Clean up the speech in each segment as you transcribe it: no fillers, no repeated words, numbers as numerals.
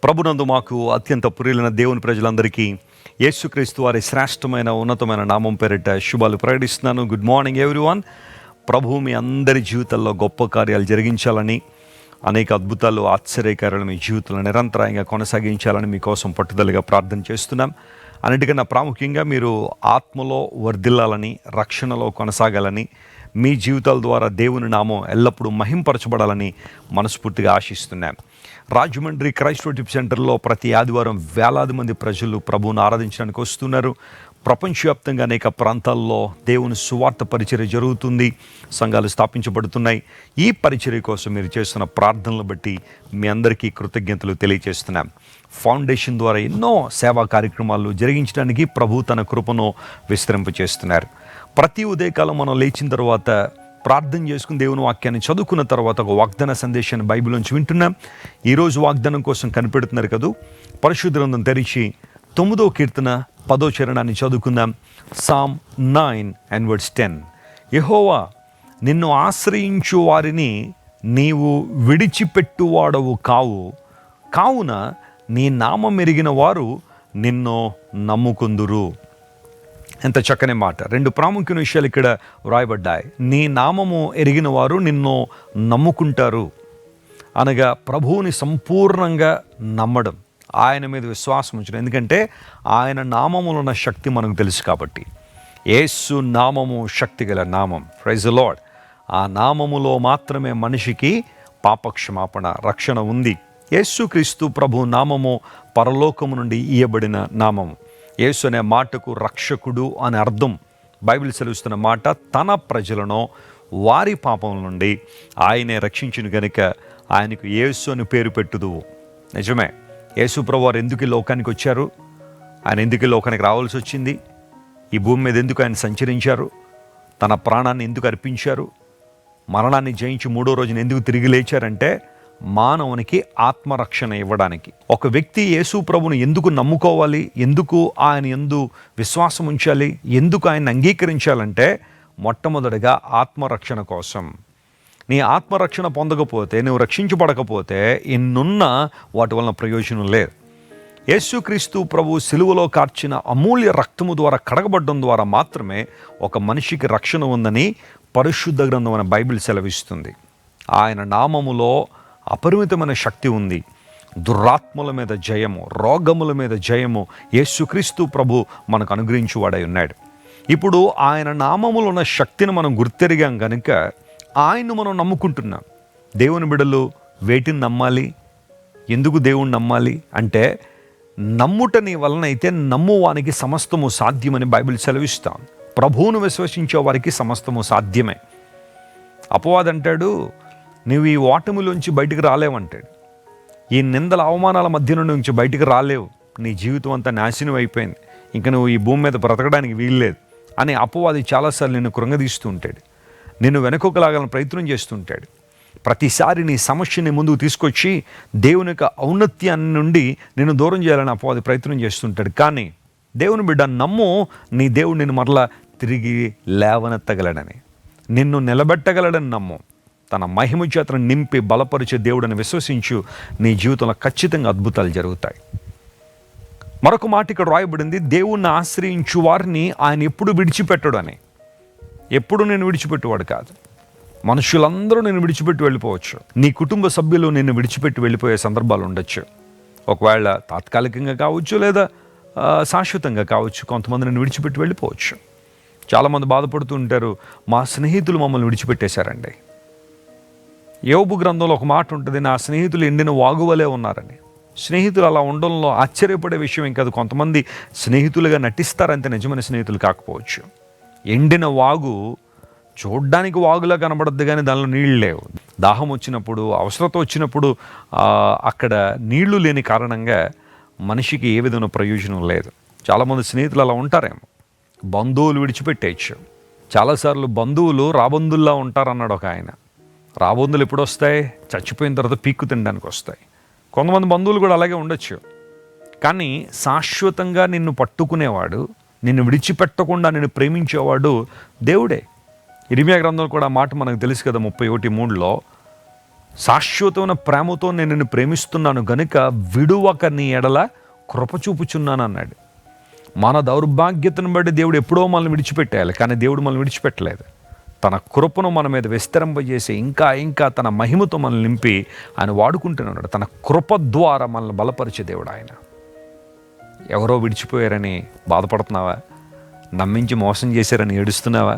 ప్రభునందు మాకు అత్యంత ప్రియులైన దేవుని ప్రజలందరికీ యేసుక్రీస్తు వారి శ్రేష్టమైన ఉన్నతమైన నామం పేరిట శుభాలు ప్రకటిస్తున్నాను. Good morning everyone. ప్రభు మీ అందరి జీవితాల్లో గొప్ప కార్యాలు జరిగించాలని, అనేక అద్భుతాలు ఆశ్చర్యకార్యాలు మీ జీవితంలో నిరంతరాయంగా కొనసాగించాలని మీకోసం పట్టుదలగా ప్రార్థన చేస్తున్నాం. అన్నిటికన్నా ప్రాముఖ్యంగా మీరు ఆత్మలో వర్ధిల్లాలని, రక్షణలో కొనసాగాలని, మీ జీవితాల ద్వారా దేవుని నామం ఎల్లప్పుడూ మహింపరచబడాలని మనస్ఫూర్తిగా ఆశిస్తున్నాం. రాజమండ్రి క్రైస్ట్ వర్షిప్ సెంటర్లో ప్రతి ఆదివారం వేలాది మంది ప్రజలు ప్రభువును ఆరాధించడానికి వస్తున్నారు. ప్రపంచవ్యాప్తంగా అనేక ప్రాంతాల్లో దేవుని సువార్త పరిచర్య జరుగుతుంది, సంఘాలు స్థాపించబడుతున్నాయి. ఈ పరిచర్య కోసం మీరు చేస్తున్న ప్రార్థనలు బట్టి మీ అందరికీ కృతజ్ఞతలు తెలియజేస్తున్నాం. ఫౌండేషన్ ద్వారా ఎన్నో సేవా కార్యక్రమాలు జరిగించడానికి ప్రభు తన కృపను విస్తరింపచేస్తున్నారు. ప్రతి ఉదయకాలం మనం లేచిన తర్వాత ప్రార్థన చేసుకుని దేవుని వాక్యాన్ని చదువుకున్న తర్వాత ఒక వాగ్దాన సందేశాన్ని బైబిల్ నుంచి వింటున్నాం. ఈరోజు వాగ్దానం కోసం కనిపెడుతున్నారు కదా, పరిశుద్ధ గ్రంథం తెరిచి 9వ కీర్తన 10వ చరణాన్ని చదువుకుందాం. సామ్ 9:10. యెహోవా, నిన్ను ఆశ్రయించు వారిని నీవు విడిచిపెట్టువాడవు కావు, కావున నీ నామం ఎరిగిన వారు నిన్ను నమ్ముకుందురు. ఎంత చక్కని మాట. రెండు ప్రాముఖ్యమైన విషయాలు ఇక్కడ వ్రాయబడ్డాయి. నీ నామము ఎరిగిన వారు నిన్ను నమ్ముకుంటారు అనగా ప్రభువుని సంపూర్ణంగా నమ్మడం, ఆయన మీద విశ్వాసం ఉంచడం. ఎందుకంటే ఆయన నామములో ఉన్న శక్తి మనకు తెలుసు కాబట్టి. యేసు నామము శక్తి గల నామం. Praise the lord. ఆ నామములో మాత్రమే మనిషికి పాపక్షమాపణ, రక్షణ ఉంది. యేసుక్రీస్తు ప్రభు నామము పరలోకము నుండి ఇయ్యబడిన నామము. యేసు అనే మాటకు రక్షకుడు అని అర్థం. బైబిల్ సెలవిస్తున్న మాట, తన ప్రజలను వారి పాపం నుండి ఆయనే రక్షించును గనుక ఆయనకు యేసు అని పేరు పెట్టుదువు. నిజమే. యేసు ప్రభు వారు ఎందుకు ఈ లోకానికి వచ్చారు? ఆయన ఎందుకు ఈ లోకానికి రావాల్సి వచ్చింది? ఈ భూమి మీద ఎందుకు ఆయన సంచరించారు? తన ప్రాణాన్ని ఎందుకు అర్పించారు? మరణాన్ని జయించి 3వ రోజున ఎందుకు తిరిగి లేచారంటే మానవునికి ఆత్మరక్షణ ఇవ్వడానికి. ఒక వ్యక్తి యేసు ప్రభుని ఎందుకు నమ్ముకోవాలి, ఎందుకు ఆయన యందు విశ్వాసం ఉంచాలి, ఎందుకు ఆయన అంగీకరించాలంటే మొట్టమొదటిగా ఆత్మరక్షణ కోసం. నీ ఆత్మరక్షణ పొందకపోతే, నువ్వు రక్షించబడకపోతే ఎన్నున్న వాటి వలన ప్రయోజనం లేదు. యేసుక్రీస్తు ప్రభు సిలువలో కార్చిన అమూల్య రక్తము ద్వారా కడగబడడం ద్వారా మాత్రమే ఒక మనిషికి రక్షణ ఉందని పరిశుద్ధ గ్రంథం అనే బైబిల్ సెలవిస్తుంది. ఆయన నామములో అపరిమితమైన శక్తి ఉంది. దురాత్మల మీద జయము, రోగముల మీద జయము యేసుక్రీస్తు ప్రభు మనకు అనుగ్రహించువాడై ఉన్నాడు. ఇప్పుడు ఆయన నామములో ఉన్న శక్తిని మనం గుర్తెరిగాం కనుక ఆయన్ను మనం నమ్ముకుంటున్నాం. దేవుని బిడ్డలు వేటిని నమ్మాలి? ఎందుకు దేవుణ్ణి నమ్మాలి అంటే, నమ్ముట నీ వలన అయితే నమ్మువానికి సమస్తము సాధ్యమని బైబిల్ సెలవిస్తాం. ప్రభువును విశ్వసించే వారికి సమస్తము సాధ్యమే. అపవాదంటాడు, నువ్వు ఈ ఓటమిలోంచి బయటికి రాలేవంటాడు. ఈ నిందల అవమానాల మధ్య నుంచి బయటికి రాలేవు, నీ జీవితం అంతా నాశనం అయిపోయింది, ఇంకా నువ్వు ఈ భూమి మీద బ్రతకడానికి వీల్లేదు అని అపవాది చాలాసార్లు నిన్ను కృంగదీస్తూ ఉంటాడు. నిన్ను వెనుకొకలాగాలని ప్రయత్నం చేస్తుంటాడు. ప్రతిసారి నీ సమస్యని ముందుకు తీసుకొచ్చి దేవుని యొక్క ఔన్నత్యాన్ని నుండి నిన్ను దూరం చేయాలని అపవాది ప్రయత్నం చేస్తుంటాడు. కానీ దేవుని బిడ్డ నమ్ము, నీ దేవుడు నిన్ను మరలా తిరిగి లేవనెత్తగలడని, నిన్ను నిలబెట్టగలడని నమ్ము. తన మహిమ చేతను నింపి బలపరిచే దేవుడని విశ్వసించు. నీ జీవితంలో ఖచ్చితంగా అద్భుతాలు జరుగుతాయి. మరొక మాట ఇక్కడ రాయబడింది, దేవుణ్ణి ఆశ్రయించు వారిని ఆయన ఎప్పుడు విడిచిపెట్టడు అని. ఎప్పుడు నేను విడిచిపెట్టేవాడు కాదు. మనుషులందరూ నేను విడిచిపెట్టి వెళ్ళిపోవచ్చు. నీ కుటుంబ సభ్యులు నిన్ను విడిచిపెట్టి వెళ్ళిపోయే సందర్భాలు ఉండొచ్చు. ఒకవేళ తాత్కాలికంగా కావచ్చు, లేదా శాశ్వతంగా కావచ్చు. కొంతమంది నిన్ను విడిచిపెట్టి వెళ్ళిపోవచ్చు. చాలామంది బాధపడుతూ ఉంటారు, మా స్నేహితులు మమ్మల్ని విడిచిపెట్టేశారండి. యోబు గ్రంథంలో ఒక మాట ఉంటుంది, నా స్నేహితులు ఎండిన వాగువలే ఉన్నారని. స్నేహితులు అలా ఉండడంలో ఆశ్చర్యపడే విషయం ఏం కాదు. కొంతమంది స్నేహితులుగా నటిస్తారంటే నిజమైన స్నేహితులు కాకపోవచ్చు. ఎండిన వాగు చూడ్డానికి వాగులా కనబడద్దు, కానీ దానిలో నీళ్ళు లేవు. దాహం వచ్చినప్పుడు, అవసరత వచ్చినప్పుడు అక్కడ నీళ్లు లేని కారణంగా మనిషికి ఏ విధమైన ప్రయోజనం లేదు. చాలామంది స్నేహితులు అలా ఉంటారేమో. బంధువులు విడిచిపెట్టేయచ్చు. చాలాసార్లు బంధువులు రాబంధుల్లా ఉంటారన్నాడు ఒక ఆయన. రాబంధులు ఎప్పుడు వస్తాయి? చచ్చిపోయిన తర్వాత పీక్కు తినడానికి వస్తాయి. కొంతమంది బంధువులు కూడా అలాగే ఉండొచ్చు. కానీ శాశ్వతంగా నిన్ను పట్టుకునేవాడు, నిన్ను విడిచిపెట్టకుండా నిన్ను ప్రేమించేవాడు దేవుడే. ఇర్మీయా గ్రంథంలో కూడా ఆ మాట మనకు తెలుసు కదా, 31:3లో శాశ్వతమైన ప్రేమతో నేను నిన్ను ప్రేమిస్తున్నాను గనుక విడువక నీ ఎడల కృప చూపుచున్నాను అన్నాడు. మన దౌర్భాగ్యతను బట్టి దేవుడు ఎప్పుడో మనల్ని విడిచిపెట్టేయాలి, కానీ దేవుడు మనల్ని విడిచిపెట్టలేదు. తన కృపను మన మీద విస్తరింపజేసి ఇంకా ఇంకా తన మహిమతో మనల్ని నింపి ఆయన వాడుకుంటున్నాడు. తన కృప ద్వారా మనల్ని బలపరిచే దేవుడు ఆయన. ఎవరో విడిచిపోయారని బాధపడుతున్నావా? నమ్మించి మోసం చేశారని ఏడుస్తున్నావా?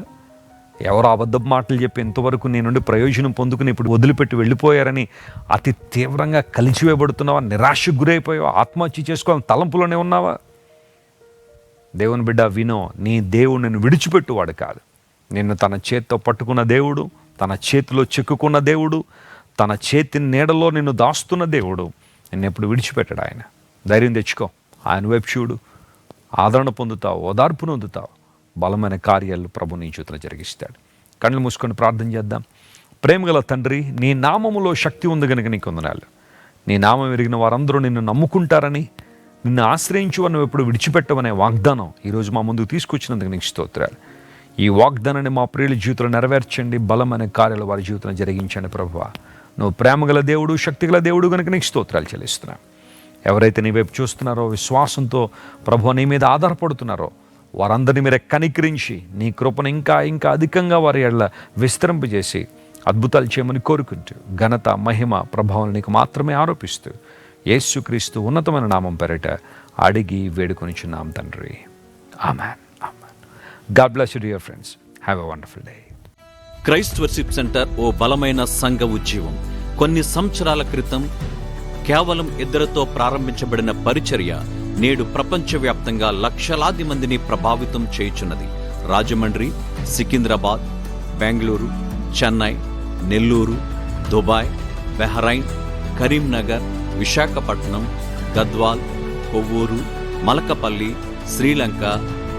ఎవరో అబద్ధపు మాటలు చెప్పి ఎంతవరకు నీ నుండి ప్రయోజనం పొందుకుని ఇప్పుడు వదిలిపెట్టి వెళ్ళిపోయారని అతి తీవ్రంగా కలిచివేయబడుతున్నావా? నిరాశకు గురైపోయావా? ఆత్మహత్య చేసుకోవాలని తలంపులోనే ఉన్నావా? దేవుని బిడ్డ వినో, నీ దేవుడు నిన్ను విడిచిపెట్టువాడు కాదు. నిన్ను తన చేతితో పట్టుకున్న దేవుడు, తన చేతిలో చిక్కుకున్న దేవుడు, తన చేతి నీడలో నిన్ను దాస్తున్న దేవుడు నిన్ను ఎప్పుడు విడిచిపెట్టాడు. ఆయన ధైర్యం తెచ్చుకో, ఆయన వైపు చూడు, ఆదరణ పొందుతావు, ఓదార్పును పొందుతావు. బలమైన కార్యాలు ప్రభు నీ జీవితంలో జరిగిస్తాడు. కళ్ళు మూసుకొని ప్రార్థన చేద్దాం. ప్రేమగల తండ్రి, నీ నామములో శక్తి ఉంది కనుక నీకు వందనాలు. నీ నామం ఎరిగిన వారందరూ నిన్ను నమ్ముకుంటారని, నిన్ను ఆశ్రయించు నువ్వు ఎప్పుడు విడిచిపెట్టవనే వాగ్దానం ఈరోజు మా ముందుకు తీసుకొచ్చినందుకు నీకు స్తోత్రాలు. ఈ వాగ్దానాన్ని మా ప్రియుల జీవితంలో నెరవేర్చండి, బలమైన కార్యాలు వారి జీవితంలో జరిగించండి ప్రభువా. నువ్వు ప్రేమగల దేవుడు, శక్తిగల దేవుడు కనుక నీకు స్తోత్రాలు చెల్లిస్తున్నా. ఎవరైతే నీ వైపు చూస్తున్నారో, విశ్వాసంతో ప్రభువా నీ మీద ఆధారపడుతున్నారో, వారందరినీ మీరే కనికరించి నీ కృపను ఇంకా ఇంకా అధికంగా వారి ఎడల విస్తరింపజేసి అద్భుతాలు చేయమని కోరుకుంటూ, ఘనత మహిమ ప్రభావం నీకు మాత్రమే ఆరోపిస్తూ, యేసుక్రీస్తు ఉన్నతమైన నామం పేరిట అడిగి వేడుకొనిచున్నాం తండ్రి. Amen. God bless you dear friends. Have a wonderful day. Christ worship center ఓ బలమైన సంఘ ఉజ్జీవం. కొన్ని సంవత్సరాల క్రితం కేవలం 2తో ప్రారంభించబడిన పరిచర్య నేడు ప్రపంచవ్యాప్తంగా లక్షలాది మందిని ప్రభావితం చేయుచున్నది. రాజమండ్రి, సికింద్రాబాద్, బెంగళూరు, చెన్నై, నెల్లూరు, దుబాయ్, బెహ్రైన్, కరీంనగర్, విశాఖపట్నం, గద్వాల్, కొవ్వూరు, మలకపల్లి, శ్రీలంక,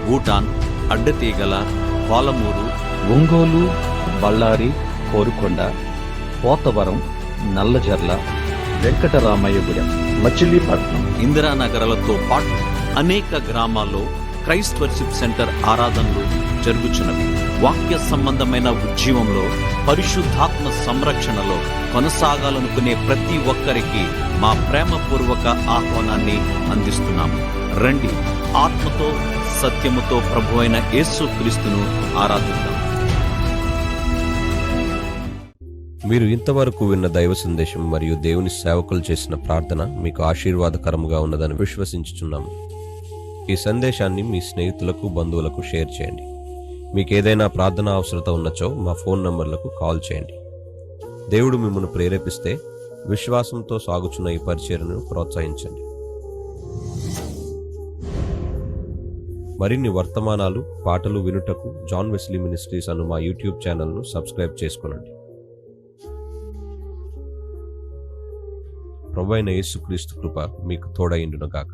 భూటాన్, అడ్డతీగల, పాలమూరు, ఒంగోలు, బళ్ళారి, కోరుకొండ, పోతవరం, నల్లజర్ల, వెంకటరామయ్యగూడెం, మచిలీపట్నం, ఇందిరానగర్లతో పాటు అనేక గ్రామాల్లో క్రైస్ట్ వర్షిప్ సెంటర్ ఆరాధనలు జరుగుచున్నవి. వాక్య సంబంధమైన ఉజ్జీవంలో, పరిశుద్ధాత్మ సంరక్షణలో కొనసాగాలనుకునే ప్రతి ఒక్కరికి మా ప్రేమపూర్వక ఆహ్వానాన్ని అందిస్తున్నాము. రండి, ఆత్మతో సత్యముతో ప్రభువైన యేసుక్రీస్తును ఆరాధిద్దాం. మీరు ఇంతవరకు విన్న దైవ సందేశం మరియు దేవుని సేవకులు చేసిన ప్రార్థన మీకు ఆశీర్వాదకరముగా ఉన్నదని విశ్వసించుచున్నాము. ఈ సందేశాన్ని మీ స్నేహితులకు, బంధువులకు షేర్ చేయండి. మీకు ఏదైనా ప్రార్థన అవసరత ఉన్నచో మా ఫోన్ నంబర్లకు కాల్ చేయండి. దేవుడు మిమ్మల్ని ప్రేరేపిస్తే విశ్వాసంతో సాగుచున్న ఈ పరిచర్యను ప్రోత్సహించండి. మరిన్ని వర్తమానాలు, పాటలు వినుటకు జాన్ వెస్లీ మినిస్ట్రీస్ అను మా యూట్యూబ్ ఛానల్ను సబ్స్క్రైబ్ చేసుకొనండి. ప్రభువైన యేసుక్రీస్తు కృప మీకు తోడైండును గాక.